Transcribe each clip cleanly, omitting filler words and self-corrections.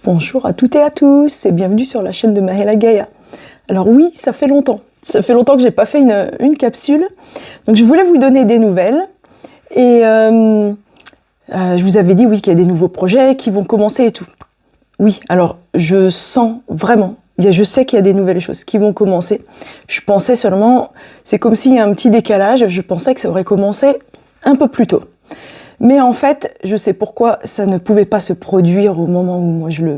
Bonjour à toutes et à tous et bienvenue sur la chaîne de Mahela Gaia. Alors oui, ça fait longtemps que j'ai pas fait une capsule, donc je voulais vous donner des nouvelles et je vous avais dit oui qu'il y a des nouveaux projets qui vont commencer et tout. Oui, alors je sens vraiment, je sais qu'il y a des nouvelles choses qui vont commencer. Je pensais seulement, c'est comme s'il y a un petit décalage, je pensais que ça aurait commencé un peu plus tôt. Mais en fait, je sais pourquoi ça ne pouvait pas se produire au moment où moi je le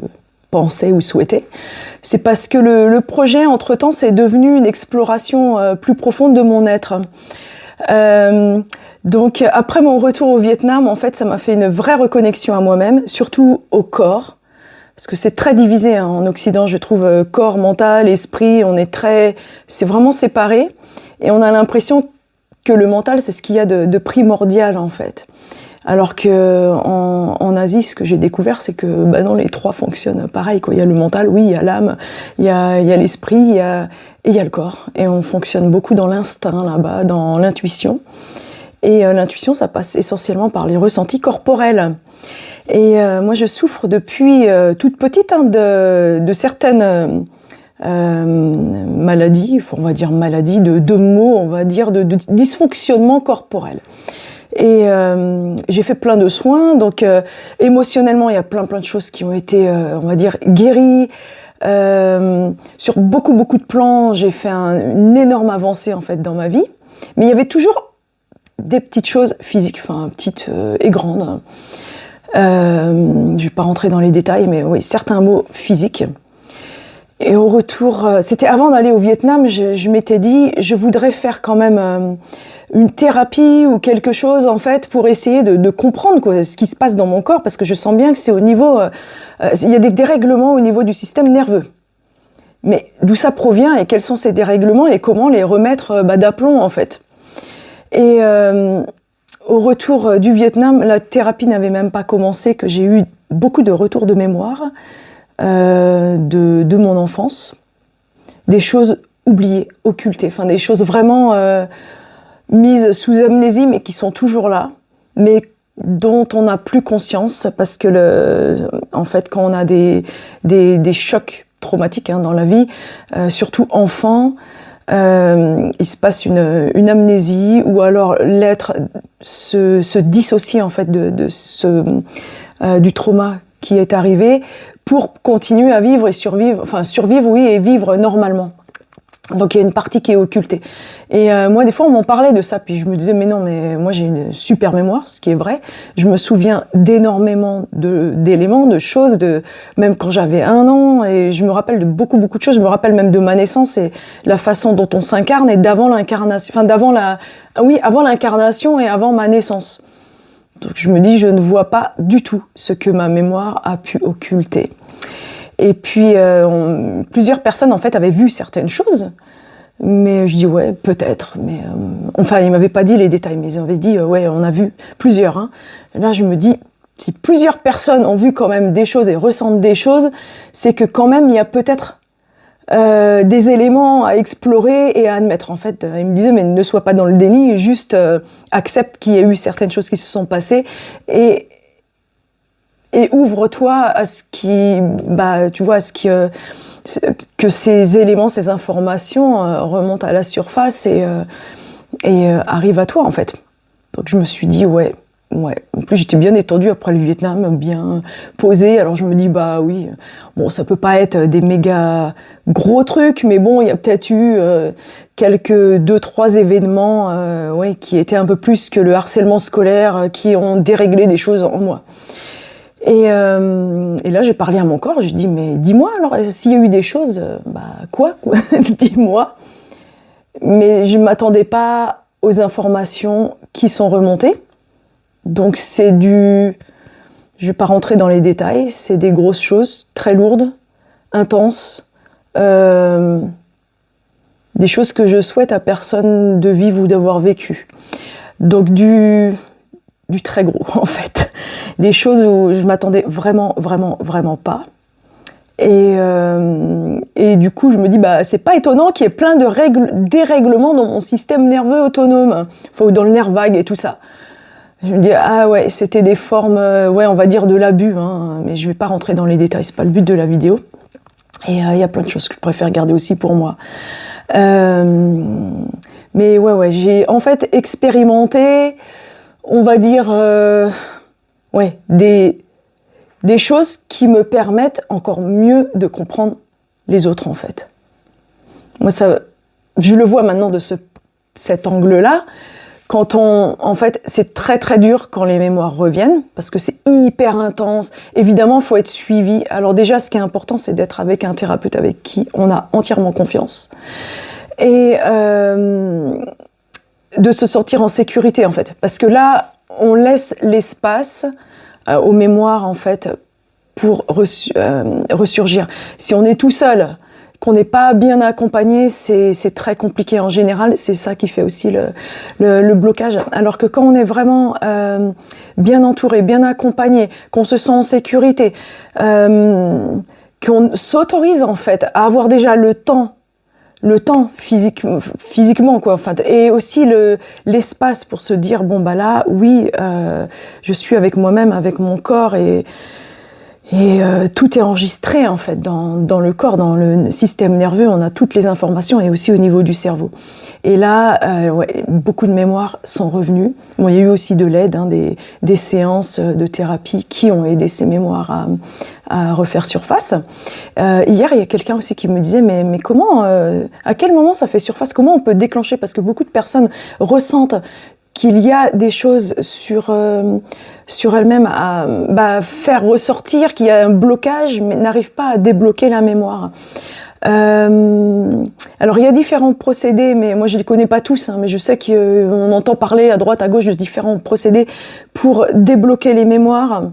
pensais ou souhaitais. C'est parce que le projet, entre-temps, c'est devenu une exploration plus profonde de mon être. Donc, après mon retour au Vietnam, en fait, ça m'a fait une vraie reconnexion à moi-même, surtout au corps. Parce que c'est très divisé hein, en Occident, je trouve, corps, mental, esprit, c'est vraiment séparé. Et on a l'impression que le mental, c'est ce qu'il y a de primordial, en fait. Alors qu'en Asie, ce que j'ai découvert, c'est que non, les trois fonctionnent pareil, quoi. Il y a le mental, oui, il y a l'âme, il y a l'esprit, et il y a le corps. Et on fonctionne beaucoup dans l'instinct, là-bas, dans l'intuition. Et l'intuition, ça passe essentiellement par les ressentis corporels. Et moi, je souffre depuis toute petite hein, de certaines maladies, on va dire maladies, de maux, on va dire, de dysfonctionnement corporel. Et j'ai fait plein de soins, donc émotionnellement, il y a plein de choses qui ont été, on va dire, guéries. Sur beaucoup de plans, j'ai fait une énorme avancée en fait dans ma vie. Mais il y avait toujours des petites choses physiques, enfin petites et grandes. Je vais pas rentrer dans les détails, mais oui, certains mots physiques. Et au retour, c'était avant d'aller au Vietnam, je m'étais dit, je voudrais faire quand même une thérapie ou quelque chose en fait pour essayer de comprendre quoi, ce qui se passe dans mon corps, parce que je sens bien que c'est au niveau, il y a des dérèglements au niveau du système nerveux. Mais d'où ça provient et quels sont ces dérèglements et comment les remettre d'aplomb en fait. Et au retour du Vietnam, la thérapie n'avait même pas commencé, que j'ai eu beaucoup de retours de mémoire de mon enfance, des choses oubliées, occultées, enfin des choses vraiment mises sous amnésie mais qui sont toujours là, mais dont on n'a plus conscience parce que en fait quand on a des chocs traumatiques hein, dans la vie, surtout enfant, il se passe une amnésie ou alors l'être se dissocie en fait du trauma qui est arrivé pour continuer à vivre et survivre oui et vivre normalement. Donc il y a une partie qui est occultée. Et moi des fois on m'en parlait de ça, puis je me disais mais non, mais moi j'ai une super mémoire, ce qui est vrai. Je me souviens d'énormément d'éléments, de choses, même quand j'avais 1 an, et je me rappelle de beaucoup de choses. Je me rappelle même de ma naissance et la façon dont on s'incarne et d'avant l'incarnation, avant l'incarnation et avant ma naissance. Donc je me dis je ne vois pas du tout ce que ma mémoire a pu occulter. Et puis, plusieurs personnes, en fait, avaient vu certaines choses. Mais je dis, ouais, peut-être. Mais enfin, ils ne m'avaient pas dit les détails, mais ils avaient dit, ouais, on a vu plusieurs. Hein. Et là, je me dis, si plusieurs personnes ont vu quand même des choses et ressentent des choses, c'est que quand même, il y a peut-être des éléments à explorer et à admettre. En fait, ils me disaient, mais ne sois pas dans le déni, juste accepte qu'il y a eu certaines choses qui se sont passées et ouvre-toi à ce qui, tu vois, que ces éléments, ces informations remontent à la surface et arrivent à toi, en fait. Donc je me suis dit, ouais. En plus, j'étais bien détendue après le Vietnam, bien posée. Alors je me dis, oui, bon, ça peut pas être des méga gros trucs, mais bon, il y a peut-être eu quelques 2-3 événements qui étaient un peu plus que le harcèlement scolaire, qui ont déréglé des choses en moi. Et là, j'ai parlé à mon corps, je dis, mais dis-moi alors, s'il y a eu des choses, quoi dis-moi. Mais je ne m'attendais pas aux informations qui sont remontées. Donc je ne vais pas rentrer dans les détails, c'est des grosses choses, très lourdes, intenses, des choses que je souhaite à personne de vivre ou d'avoir vécu. Donc du très gros, en fait. Des choses où je m'attendais vraiment pas. Et du coup, je me dis, c'est pas étonnant qu'il y ait plein de dérèglements dans mon système nerveux autonome, ou dans le nerf vague et tout ça. Je me dis, ah ouais, c'était des formes, ouais, on va dire de l'abus, hein, mais je vais pas rentrer dans les détails, c'est pas le but de la vidéo. Et il y a plein de choses que je préfère garder aussi pour moi. Mais ouais, j'ai en fait expérimenté, on va dire, ouais, des choses qui me permettent encore mieux de comprendre les autres, en fait. Moi, je le vois maintenant de cet angle-là. Quand en fait, c'est très très dur quand les mémoires reviennent, parce que c'est hyper intense. Évidemment, il faut être suivi. Alors déjà, ce qui est important, c'est d'être avec un thérapeute avec qui on a entièrement confiance. Et de se sentir en sécurité, en fait. Parce que là, on laisse l'espace aux mémoires, en fait, pour ressurgir. Si on est tout seul, qu'on n'est pas bien accompagné, c'est très compliqué en général. C'est ça qui fait aussi le blocage. Alors que quand on est vraiment bien entouré, bien accompagné, qu'on se sent en sécurité, qu'on s'autorise en fait à avoir déjà le temps physiquement quoi, enfin, et aussi l'espace pour se dire bon bah là oui je suis avec moi-même, avec mon corps et tout est enregistré en fait dans le corps, dans le système nerveux, on a toutes les informations et aussi au niveau du cerveau. Et là, ouais, beaucoup de mémoires sont revenues. Bon, il y a eu aussi de l'aide, hein, des séances de thérapie qui ont aidé ces mémoires à refaire surface. Hier, il y a quelqu'un aussi qui me disait mais comment, à quel moment ça fait surface? Comment on peut déclencher? Parce que beaucoup de personnes ressentent qu'il y a des choses sur elle-même à faire ressortir, qu'il y a un blocage, mais n'arrive pas à débloquer la mémoire. Alors il y a différents procédés, mais moi je les connais pas tous, hein, mais je sais qu'on entend parler à droite, à gauche de différents procédés pour débloquer les mémoires.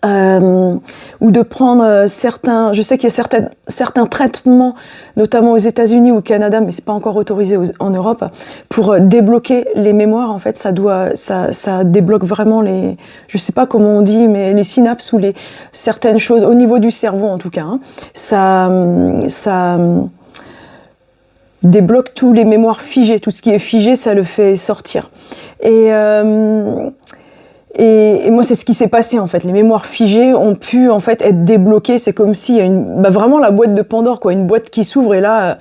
Ou de prendre certains, je sais qu'il y a certains traitements, notamment aux États-Unis ou au Canada, mais c'est pas encore autorisé en Europe, pour débloquer les mémoires. En fait, ça débloque vraiment je sais pas comment on dit, mais les synapses ou certaines choses au niveau du cerveau en tout cas. Hein, ça débloque tous les mémoires figées, tout ce qui est figé, ça le fait sortir. Et moi, c'est ce qui s'est passé, en fait. Les mémoires figées ont pu, en fait, être débloquées. C'est comme s'il y a vraiment la boîte de Pandore, quoi. Une boîte qui s'ouvre et là,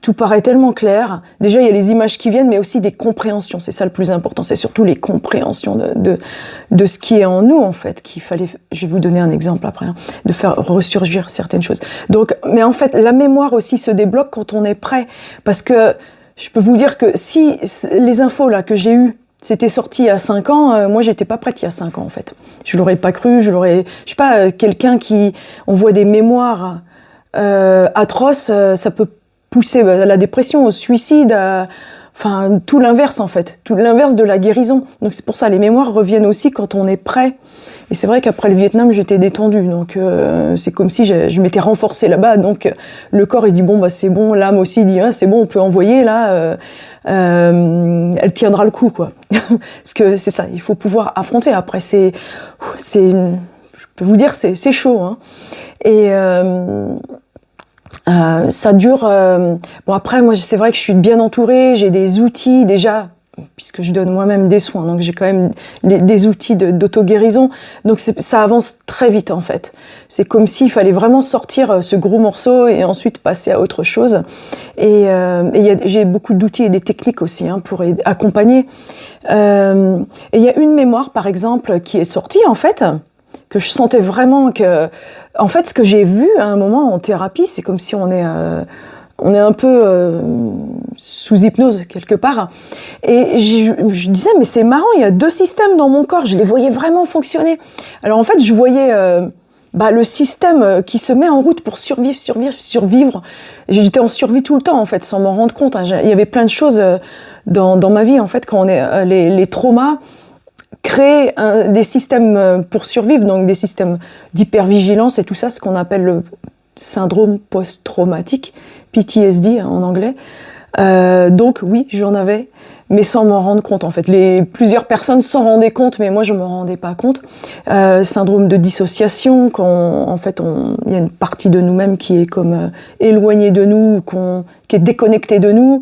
tout paraît tellement clair. Déjà, il y a les images qui viennent, mais aussi des compréhensions. C'est ça le plus important. C'est surtout les compréhensions de ce qui est en nous, en fait, qu'il fallait, je vais vous donner un exemple après, hein, de faire ressurgir certaines choses. Donc, mais en fait, la mémoire aussi se débloque quand on est prêt. Parce que je peux vous dire que si les infos, là, que j'ai eues, c'était sorti il y a 5 ans, moi j'étais pas prête il y a 5 ans en fait. Je l'aurais pas cru, je sais pas, quelqu'un on voit des mémoires atroces, ça peut pousser à la dépression, au suicide, enfin tout l'inverse en fait, tout l'inverse de la guérison. Donc c'est pour ça, les mémoires reviennent aussi quand on est prêt. Et c'est vrai qu'après le Vietnam, j'étais détendue, donc c'est comme si je m'étais renforcée là-bas, donc le corps il dit bon bah c'est bon, l'âme aussi dit c'est bon, on peut envoyer là, elle tiendra le coup quoi. Parce que c'est ça, il faut pouvoir affronter. Après je peux vous dire c'est chaud, hein. Et ça dure. Bon après moi c'est vrai que je suis bien entourée, j'ai des outils déjà. Puisque je donne moi-même des soins, donc j'ai quand même des outils d'auto-guérison, donc ça avance très vite en fait. C'est comme s'il fallait vraiment sortir ce gros morceau et ensuite passer à autre chose. Et j'ai beaucoup d'outils et des techniques aussi hein, pour accompagner. Et il y a une mémoire par exemple qui est sortie en fait, que je sentais vraiment que, en fait, ce que j'ai vu à un moment en thérapie, c'est comme si on est un peu sous hypnose quelque part. Et je disais, mais c'est marrant, il y a 2 systèmes dans mon corps, je les voyais vraiment fonctionner. Alors en fait, je voyais le système qui se met en route pour survivre. J'étais en survie tout le temps, en fait, sans m'en rendre compte. Hein. Il y avait plein de choses dans ma vie, en fait, quand on est les traumas créent des systèmes pour survivre, donc des systèmes d'hypervigilance et tout ça, ce qu'on appelle le syndrome post-traumatique, PTSD en anglais. Donc oui, j'en avais, mais sans m'en rendre compte en fait. Plusieurs personnes s'en rendaient compte, mais moi je me rendais pas compte. Syndrome de dissociation, quand en fait il y a une partie de nous-mêmes qui est comme éloignée de nous, qui est déconnectée de nous,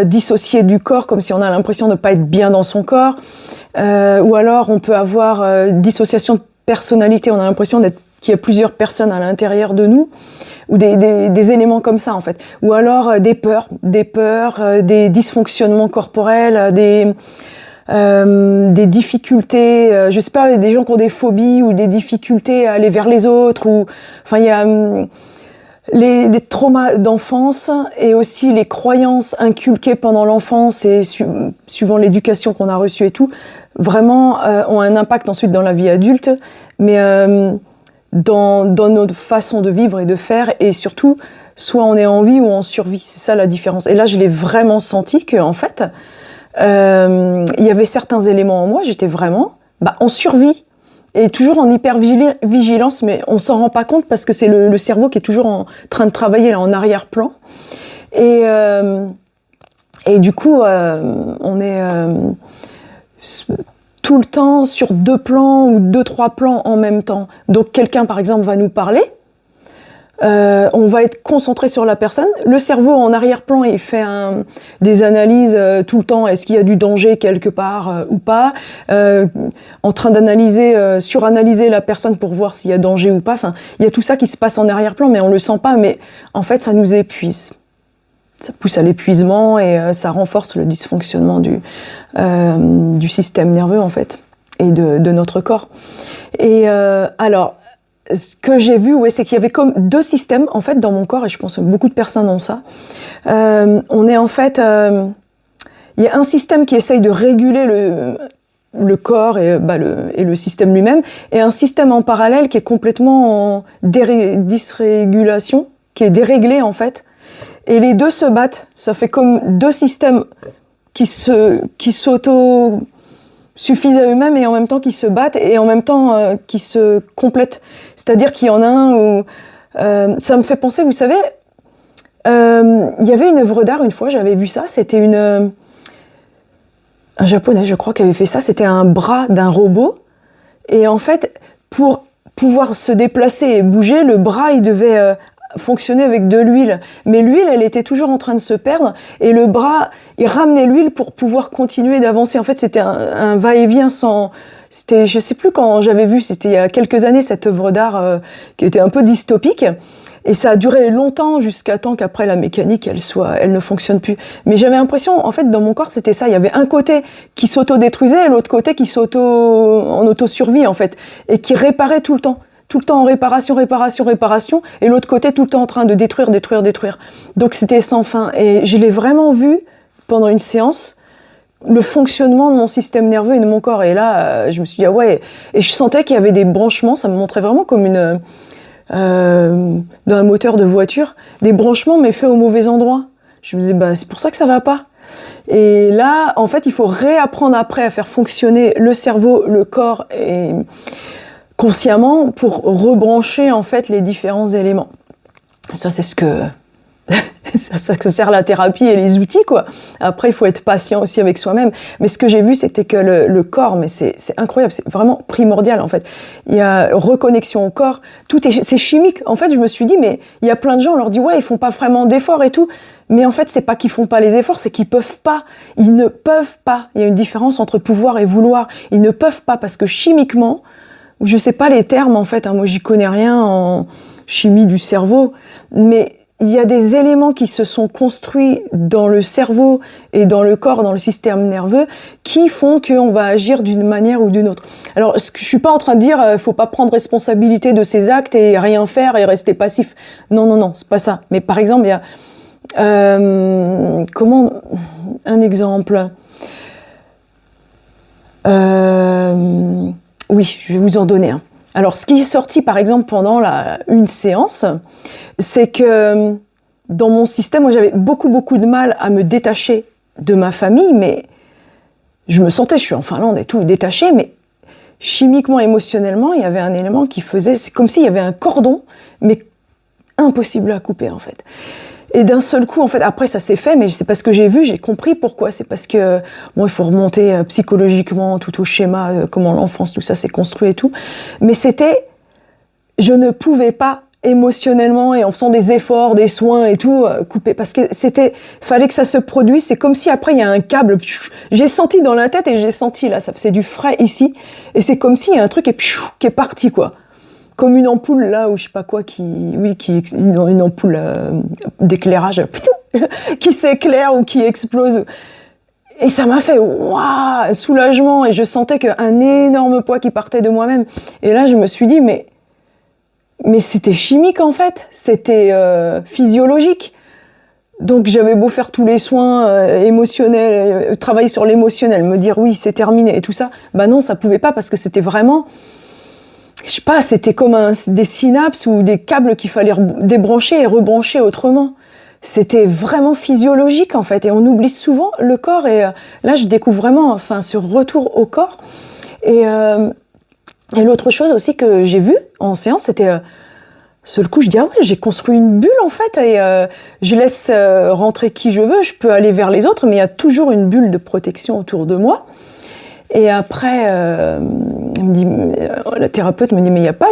dissociée du corps, comme si on a l'impression de ne pas être bien dans son corps. Ou alors on peut avoir dissociation de personnalité, on a l'impression qu'il y a plusieurs personnes à l'intérieur de nous, ou des éléments comme ça en fait. Ou alors des peurs, des dysfonctionnements corporels, des difficultés, je sais pas, des gens qui ont des phobies ou des difficultés à aller vers les autres, ou enfin il y a les traumas d'enfance et aussi les croyances inculquées pendant l'enfance et suivant l'éducation qu'on a reçue et tout, vraiment ont un impact ensuite dans la vie adulte, mais dans notre façon de vivre et de faire, et surtout, soit on est en vie ou en survie, c'est ça la différence. Et là, je l'ai vraiment senti qu'en fait, il y avait certains éléments en moi, j'étais vraiment en survie, et toujours en hyper-vigilance, mais on s'en rend pas compte parce que c'est le cerveau qui est toujours en train de travailler là, en arrière-plan. Et du coup, on est tout le temps sur 2 plans ou 2-3 plans en même temps. Donc quelqu'un par exemple va nous parler, on va être concentré sur la personne, le cerveau en arrière-plan il fait des analyses tout le temps, est-ce qu'il y a du danger quelque part ou pas, en train d'analyser, suranalyser la personne pour voir s'il y a danger ou pas, enfin il y a tout ça qui se passe en arrière-plan mais on le sent pas, mais en fait ça nous épuise. Ça pousse à l'épuisement et ça renforce le dysfonctionnement du système nerveux en fait et de notre corps. Et alors, ce que j'ai vu, c'est qu'il y avait comme 2 systèmes en fait dans mon corps, et je pense que beaucoup de personnes ont ça. On est en fait, il y a un système qui essaye de réguler le corps et le système lui-même, et un système en parallèle qui est complètement en dysrégulation, qui est déréglé en fait. Et les 2 se battent, ça fait comme 2 systèmes qui s'auto-suffisent à eux-mêmes et en même temps qui se battent et en même temps qui se complètent. C'est-à-dire qu'il y en a un où... ça me fait penser, vous savez, il y avait une œuvre d'art une fois, j'avais vu ça, c'était un japonais je crois qui avait fait ça, c'était un bras d'un robot, et en fait, pour pouvoir se déplacer et bouger, le bras il devait... fonctionner avec de l'huile, mais l'huile elle était toujours en train de se perdre et le bras il ramenait l'huile pour pouvoir continuer d'avancer. En fait c'était un va-et-vient c'était, je sais plus quand j'avais vu, c'était il y a quelques années cette œuvre d'art qui était un peu dystopique, et ça a duré longtemps jusqu'à temps qu'après la mécanique elle ne fonctionne plus. Mais j'avais l'impression en fait dans mon corps c'était ça, il y avait un côté qui s'auto-détruisait et l'autre côté qui en auto-survie en fait, et qui réparait tout le temps en réparation, et l'autre côté tout le temps en train de détruire. Donc c'était sans fin, et je l'ai vraiment vu pendant une séance, le fonctionnement de mon système nerveux et de mon corps, et là je me suis dit et je sentais qu'il y avait des branchements, ça me montrait vraiment comme dans un moteur de voiture, des branchements mais faits au mauvais endroit. Je me disais c'est pour ça que ça va pas. Et là en fait il faut réapprendre après à faire fonctionner le cerveau, le corps et consciemment pour rebrancher en fait les différents éléments. Ça c'est ce que ça sert la thérapie et les outils quoi. Après il faut être patient aussi avec soi-même. Mais ce que j'ai vu c'était que le corps, mais c'est incroyable, c'est vraiment primordial en fait. Il y a reconnexion au corps, c'est chimique. En fait je me suis dit mais il y a plein de gens on leur dit ils font pas vraiment d'efforts et tout. Mais en fait, c'est pas qu'ils font pas les efforts, c'est qu'ils peuvent pas. Ils ne peuvent pas. Il y a une différence entre pouvoir et vouloir. Ils ne peuvent pas parce que chimiquement, je sais pas les termes en fait, moi j'y connais rien en chimie du cerveau, mais il y a des éléments qui se sont construits dans le cerveau et dans le corps, dans le système nerveux, qui font qu'on va agir d'une manière ou d'une autre. Alors je suis pas en train de dire faut pas prendre responsabilité de ses actes et rien faire et rester passif. Non, c'est pas ça. Mais par exemple, il y a un exemple. Oui, je vais vous en donner un. Alors, ce qui est sorti, par exemple, pendant une séance, c'est que dans mon système, moi, j'avais beaucoup de mal à me détacher de ma famille, mais je me sentais, je suis en Finlande et tout, détachée, mais chimiquement, émotionnellement, il y avait un élément qui faisait, c'est comme s'il y avait un cordon, mais impossible à couper, en fait. Et d'un seul coup, en fait, après ça s'est fait, mais c'est parce que j'ai vu, j'ai compris pourquoi. C'est parce que, bon, il faut remonter psychologiquement tout au schéma, comment l'enfance, tout ça s'est construit et tout. Mais c'était, je ne pouvais pas émotionnellement et en faisant des efforts, des soins et tout, couper. Parce que fallait que ça se produise. C'est comme si après il y a un câble. J'ai senti dans la tête et j'ai senti là, ça faisait du frais ici. Et c'est comme s'il y a un truc qui est parti, quoi. Comme une ampoule là, ou je sais pas quoi, une ampoule d'éclairage qui s'éclaire ou qui explose. Et ça m'a fait waouh, un soulagement, et je sentais qu'un énorme poids qui partait de moi-même. Et là, je me suis dit, mais c'était chimique en fait, c'était physiologique. Donc j'avais beau faire tous les soins émotionnels, travailler sur l'émotionnel, me dire oui, c'est terminé et tout ça. Bah non, ça pouvait pas, parce que c'était vraiment, je sais pas, c'était comme des synapses ou des câbles qu'il fallait débrancher et rebrancher autrement. C'était vraiment physiologique en fait, et on oublie souvent le corps, et là je découvre vraiment ce retour au corps. Et l'autre chose aussi que j'ai vue en séance, c'était seul coup, je dis ah ouais, j'ai construit une bulle en fait, et je laisse rentrer qui je veux, je peux aller vers les autres, mais il y a toujours une bulle de protection autour de moi. Et après, elle me dit, la thérapeute me dit, mais il n'y a pas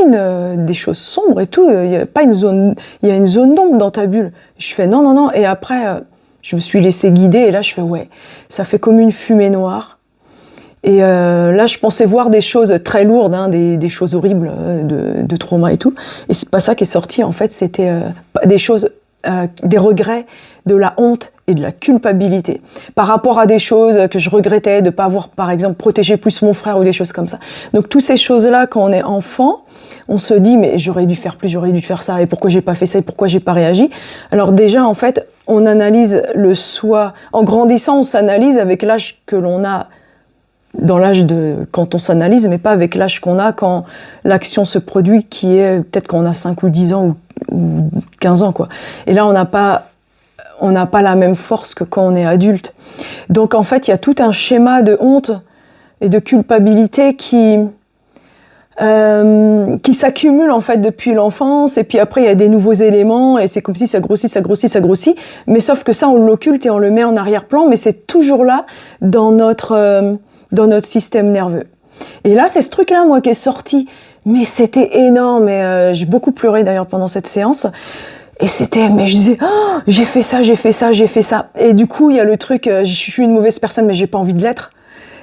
des choses sombres et tout, il y a pas une zone, il y a une zone d'ombre dans ta bulle. Je fais non, non, non. Et après, je me suis laissée guider, et là je fais ouais, ça fait comme une fumée noire. Et là, je pensais voir des choses très lourdes, hein, des choses horribles, de trauma et tout. Et c'est pas ça qui est sorti, en fait, c'était des choses, des regrets, de la honte et de la culpabilité par rapport à des choses que je regrettais de ne pas avoir, par exemple, protégé plus mon frère ou des choses comme ça. Donc, toutes ces choses-là, quand on est enfant, on se dit, mais j'aurais dû faire plus, j'aurais dû faire ça, et pourquoi j'ai pas fait ça, et pourquoi j'ai pas réagi. Alors déjà, en fait, on analyse le soi. En grandissant, on s'analyse avec l'âge que l'on a, dans l'âge quand on s'analyse, mais pas avec l'âge qu'on a quand l'action se produit, qui est peut-être quand on a 5 ou 10 ans ou 15 ans, quoi. Et là, on n'a pas la même force que quand on est adulte. Donc en fait, il y a tout un schéma de honte et de culpabilité qui s'accumule en fait depuis l'enfance, et puis après il y a des nouveaux éléments, et c'est comme si ça grossit, ça grossit, ça grossit, mais sauf que ça on l'occulte et on le met en arrière-plan, mais c'est toujours là dans notre système nerveux. Et là, c'est ce truc-là, moi, qui est sorti. Mais c'était énorme, et j'ai beaucoup pleuré d'ailleurs pendant cette séance. Et mais je disais, oh, j'ai fait ça, j'ai fait ça, j'ai fait ça. Et du coup, il y a le truc, je suis une mauvaise personne, mais j'ai pas envie de l'être.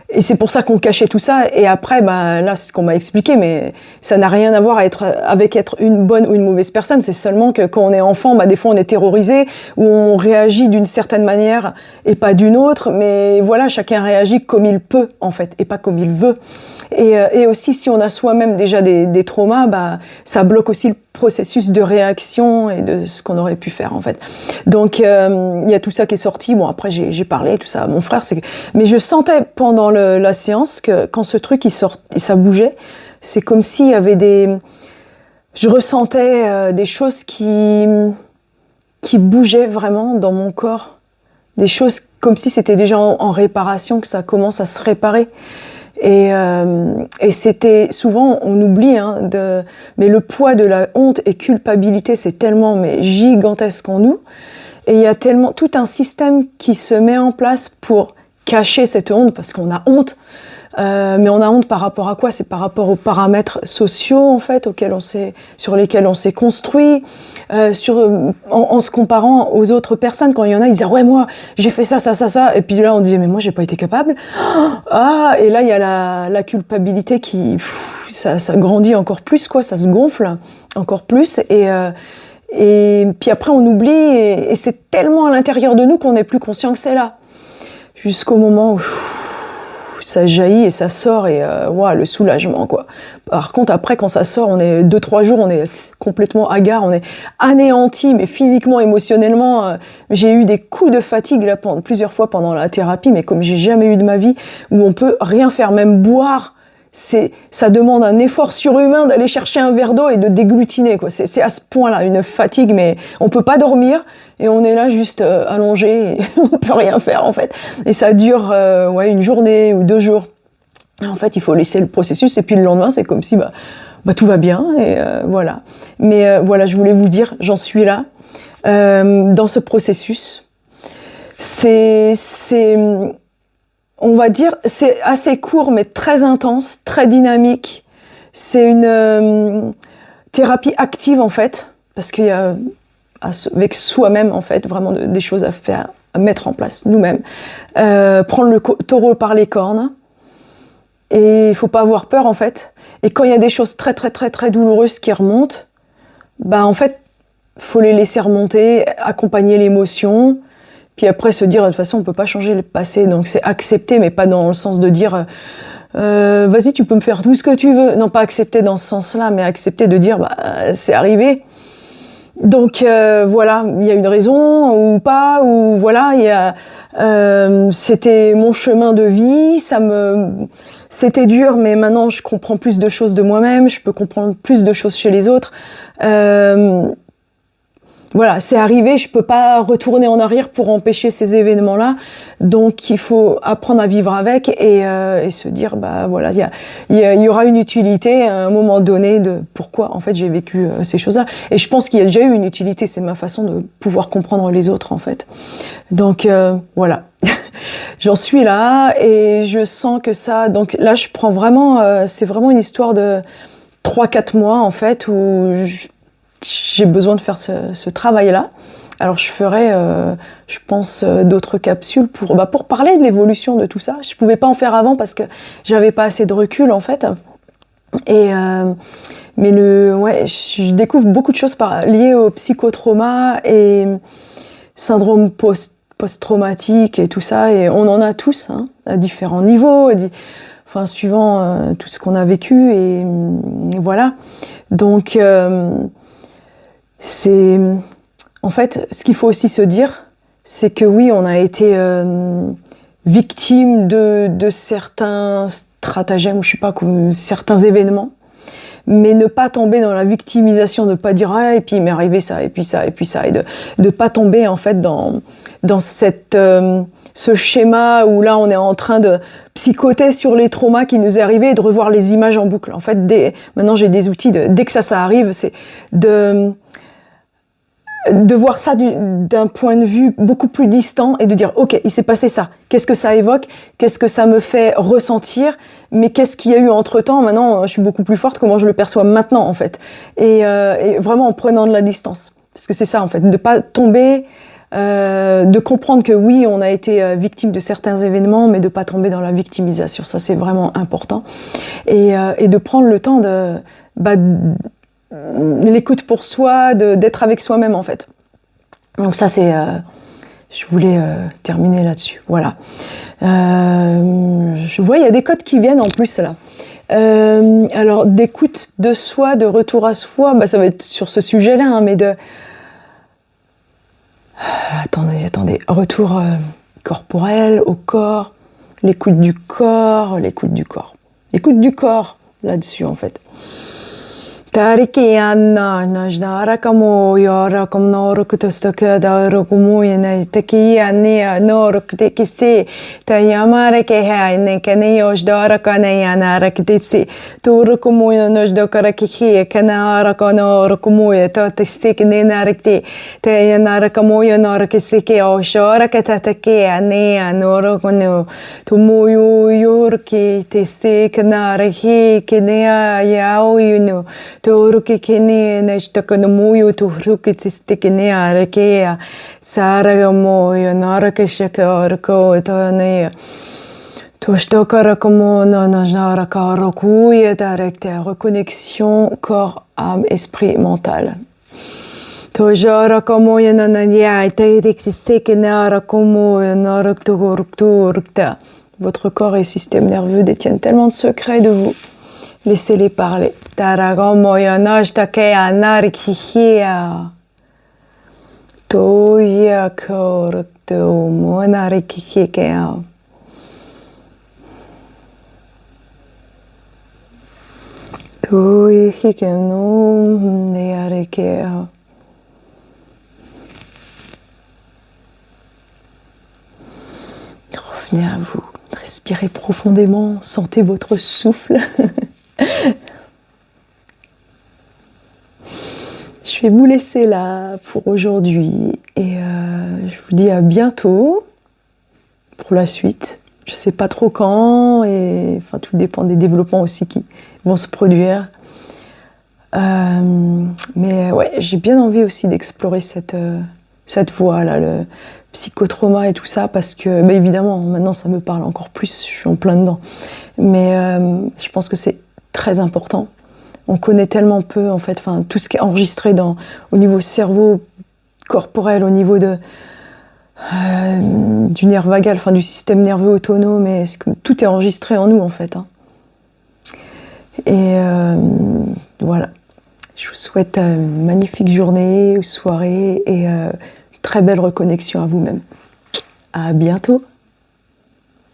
Et c'est pour ça qu'on cachait tout ça. Et après, là, c'est ce qu'on m'a expliqué, mais ça n'a rien à voir avec être une bonne ou une mauvaise personne. C'est seulement que quand on est enfant, des fois on est terrorisé, ou on réagit d'une certaine manière et pas d'une autre. Mais voilà, chacun réagit comme il peut, en fait, et pas comme il veut. Et aussi, si on a soi-même déjà des traumas, ça bloque aussi le processus de réaction et de ce qu'on aurait pu faire, en fait. Donc, il y a tout ça qui est sorti. Bon, après, j'ai parlé, tout ça à mon frère. Mais je sentais pendant la séance que quand ce truc, il sort, et ça bougeait, c'est comme s'il y avait je ressentais des choses qui bougeaient vraiment dans mon corps. Des choses comme si c'était déjà en réparation, que ça commence à se réparer. Et c'était souvent, on oublie, mais le poids de la honte et culpabilité, c'est tellement gigantesque en nous. Et il y a tellement tout un système qui se met en place pour cacher cette honte, parce qu'on a honte. Mais on a honte par rapport à quoi? C'est par rapport aux paramètres sociaux, en fait, sur lesquels on s'est construit, en se comparant aux autres personnes. Quand il y en a, ils disent « Ouais, moi, j'ai fait ça, ça, ça, ça. » Et puis là, on dit « Mais moi, j'ai pas été capable. » Ah, et là, il y a la culpabilité ça grandit encore plus, quoi. Ça se gonfle encore plus. Et puis après, on oublie, et c'est tellement à l'intérieur de nous qu'on n'est plus conscient que c'est là. Jusqu'au moment où ça jaillit et ça sort, et le soulagement, quoi. Par contre, après, quand ça sort, on est 2-3 jours, on est complètement hagard, on est anéanti, mais physiquement, émotionnellement. J'ai eu des coups de fatigue là, plusieurs fois pendant la thérapie, mais comme j'ai jamais eu de ma vie, où on peut rien faire, même boire. Ça demande un effort surhumain d'aller chercher un verre d'eau et de déglutiner, quoi. C'est à ce point-là, une fatigue, mais on peut pas dormir, et on est là juste allongé, et on peut rien faire, en fait. Et ça dure une journée ou 2 jours. En fait, il faut laisser le processus, et puis le lendemain, c'est comme si tout va bien, et voilà. Mais voilà, je voulais vous dire, j'en suis là. dans ce processus. On va dire, c'est assez court, mais très intense, très dynamique. C'est une thérapie active, en fait, parce qu'il y a, avec soi-même, en fait, vraiment des choses à faire, à mettre en place, nous-mêmes. Prendre le taureau par les cornes. Et il ne faut pas avoir peur, en fait. Et quand il y a des choses très, très, très, très douloureuses qui remontent, en fait, il faut les laisser remonter, accompagner l'émotion. Puis après, se dire, de toute façon, on ne peut pas changer le passé. Donc, c'est accepter, mais pas dans le sens de dire vas-y, tu peux me faire tout ce que tu veux. Non, pas accepter dans ce sens-là, mais accepter de dire c'est arrivé. Donc, voilà, il y a une raison ou pas, ou voilà, c'était mon chemin de vie, c'était dur, mais maintenant, je comprends plus de choses de moi-même, je peux comprendre plus de choses chez les autres. Voilà, c'est arrivé, je peux pas retourner en arrière pour empêcher ces événements-là. Donc, il faut apprendre à vivre avec et se dire, voilà, il y aura une utilité à un moment donné de pourquoi, en fait, j'ai vécu ces choses-là. Et je pense qu'il y a déjà eu une utilité, c'est ma façon de pouvoir comprendre les autres, en fait. Donc, voilà. J'en suis là et je sens que ça... Donc là, je prends vraiment... c'est vraiment une histoire de 3-4 mois, en fait, où j'ai besoin de faire ce travail-là. Alors je ferai, je pense, d'autres capsules pour parler de l'évolution de tout ça. Je ne pouvais pas en faire avant parce que j'avais pas assez de recul, en fait. Et, mais je découvre beaucoup de choses liées au psychotrauma et syndrome post-traumatique et tout ça. Et on en a tous, hein, à différents niveaux, suivant tout ce qu'on a vécu. Et voilà. Donc... en fait, ce qu'il faut aussi se dire, c'est que oui, on a été victime de certains stratagèmes, ou je sais pas, certains événements, mais ne pas tomber dans la victimisation, de pas dire et puis il m'est arrivé ça, et puis ça, et puis ça, et de pas tomber en fait dans ce schéma où là on est en train de psychoter sur les traumas qui nous est arrivé et de revoir les images en boucle. En fait, maintenant j'ai des outils, dès que ça arrive, c'est de voir ça d'un point de vue beaucoup plus distant et de dire ok, il s'est passé ça, qu'est-ce que ça évoque, qu'est-ce que ça me fait ressentir, mais qu'est-ce qu'il y a eu entre temps. Maintenant je suis beaucoup plus forte, comment je le perçois maintenant, en fait, et vraiment en prenant de la distance, parce que c'est ça, en fait, de ne pas tomber, de comprendre que oui, on a été victime de certains événements, mais de ne pas tomber dans la victimisation. Ça, c'est vraiment important, et de prendre le temps de l'écoute pour soi, d'être avec soi-même, en fait. Donc ça, c'est... je voulais terminer là-dessus. Voilà. Je vois, il y a des codes qui viennent en plus, là. Alors, d'écoute de soi, de retour à soi, ça va être sur ce sujet-là, hein, mais de... Attendez. Retour corporel, au corps, l'écoute du corps. L'écoute du corps, là-dessus, en fait. Tarikiana najdara kamo yara kam norok tostaka daro kumuina takiani norok tekisi tayamara ke haine kane yosdara kana yanara kitisi tur kumuina najdara kiki kana kana kumuya ta tisik ne narakti tayanara kamuya narakisiki oshara katataki ani norok no tumuyu yorki tisik naraki kenia yao yuno Turuki kini nashtakana muyo turuki tistikini arakeya saraga moyo narakashaka tane toshtokara komona najarakara kuya directe reconnexion corps âme esprit mental tojara komoya nananya taitiktikini arakomoya narakturukturukta. Votre corps et système nerveux détiennent tellement de secrets de vous. Laissez-les parler. Taragomoyanaj takea narikihia. Toya korekto monarikikea. Toya hikeno nearikea. Revenez à vous. Respirez profondément. Sentez votre souffle. Je vais vous laisser là pour aujourd'hui et je vous dis à bientôt pour la suite. Je sais pas trop quand et enfin tout dépend des développements aussi qui vont se produire. Mais ouais, j'ai bien envie aussi d'explorer cette voie-là, le psychotrauma et tout ça, parce que bah évidemment, maintenant ça me parle encore plus, je suis en plein dedans. Mais je pense que c'est très important. On connaît tellement peu, en fait, enfin, tout ce qui est enregistré au niveau cerveau corporel, au niveau du nerf vagal, enfin, du système nerveux autonome, et tout est enregistré en nous, en fait. Hein. Et voilà. Je vous souhaite une magnifique journée, soirée et très belle reconnexion à vous-même. À bientôt!